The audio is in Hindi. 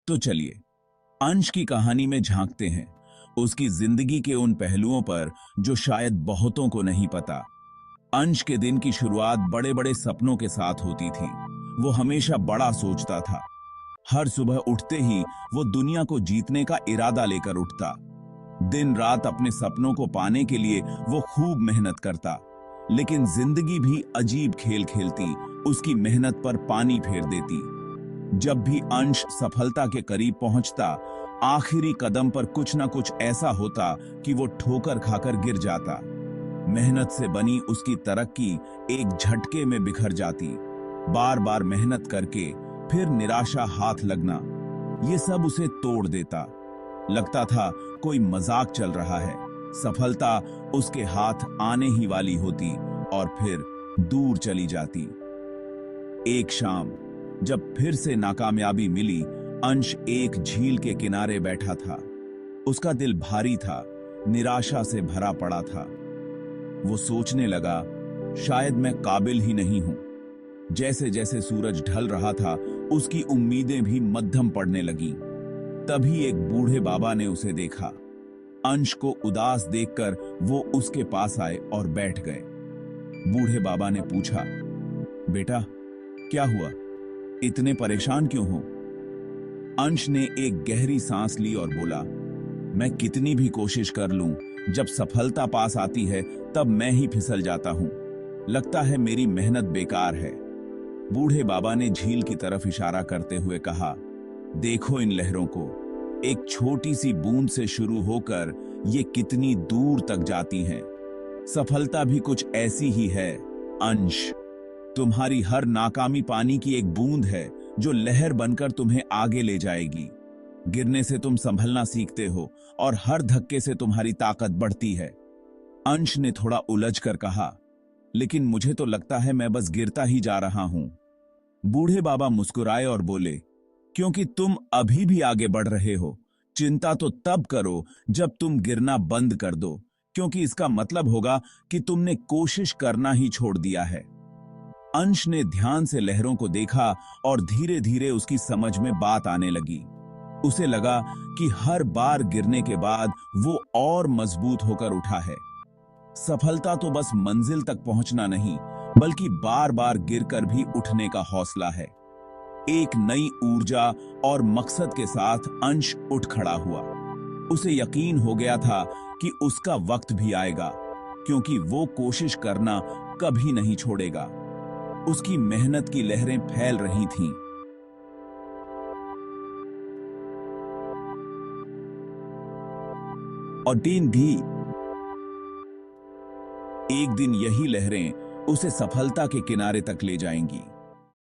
तो चलिए अंश की कहानी में झांकते हैं, उसकी जिंदगी के उन पहलुओं पर जो शायद बहुतों को नहीं पता। अंश के दिन की शुरुआत बड़े बड़े सपनों के साथ होती थी। वो हमेशा बड़ा सोचता था। हर सुबह उठते ही वो दुनिया को जीतने का इरादा लेकर उठता। दिन रात अपने सपनों को पाने के लिए वो खूब मेहनत करता। लेकिन जिंदगी भी अजीब खेल खेलती, उसकी मेहनत पर पानी फेर देती। जब भी अंश सफलता के करीब पहुंचता, आखिरी कदम पर कुछ ना कुछ ऐसा होता कि वो ठोकर खाकर गिर जाता। मेहनत से बनी उसकी तरक्की एक झटके में बिखर जाती। बार बार मेहनत करके फिर निराशा हाथ लगना, ये सब उसे तोड़ देता। लगता था कोई मजाक चल रहा है, सफलता उसके हाथ आने ही वाली होती और फिर दूर चली जाती। एक शाम जब फिर से नाकामयाबी मिली, अंश एक झील के किनारे बैठा था। उसका दिल भारी था, निराशा से भरा पड़ा था। वो सोचने लगा, शायद मैं काबिल ही नहीं हूं। जैसे जैसे सूरज ढल रहा था, उसकी उम्मीदें भी मध्यम पड़ने लगीं। तभी एक बूढ़े बाबा ने उसे देखा। अंश को उदास देखकर वो उसके पास आए और बैठ गए। बूढ़े बाबा ने पूछा, बेटा क्या हुआ, इतने परेशान क्यों हो? अंश ने एक गहरी सांस ली और बोला, मैं कितनी भी कोशिश कर लूं, जब सफलता पास आती है तब मैं ही फिसल जाता हूं। लगता है मेरी मेहनत बेकार है। बूढ़े बाबा ने झील की तरफ इशारा करते हुए कहा, देखो इन लहरों को, एक छोटी सी बूंद से शुरू होकर ये कितनी दूर तक जाती हैं। सफलता भी कुछ ऐसी ही है अंश। तुम्हारी हर नाकामी पानी की एक बूंद है जो लहर बनकर तुम्हें आगे ले जाएगी। गिरने से तुम संभलना सीखते हो और हर धक्के से तुम्हारी ताकत बढ़ती है। अंश ने थोड़ा उलझ कर कहा, लेकिन मुझे तो लगता है मैं बस गिरता ही जा रहा हूं। बूढ़े बाबा मुस्कुराए और बोले, क्योंकि तुम अभी भी आगे बढ़ रहे हो। चिंता तो तब करो जब तुम गिरना बंद कर दो, क्योंकि इसका मतलब होगा कि तुमने कोशिश करना ही छोड़ दिया है। अंश ने ध्यान से लहरों को देखा और धीरे धीरे उसकी समझ में बात आने लगी। उसे लगा कि हर बार गिरने के बाद वो और मजबूत होकर उठा है। सफलता तो बस मंजिल तक पहुंचना नहीं, बल्कि बार बार गिरकर भी उठने का हौसला है। एक नई ऊर्जा और मकसद के साथ अंश उठ खड़ा हुआ। उसे यकीन हो गया था कि उसका वक्त भी आएगा, क्योंकि वो कोशिश करना कभी नहीं छोड़ेगा। उसकी मेहनत की लहरें फैल रही थीं। और दिन भी एक दिन यही लहरें उसे सफलता के किनारे तक ले जाएंगी।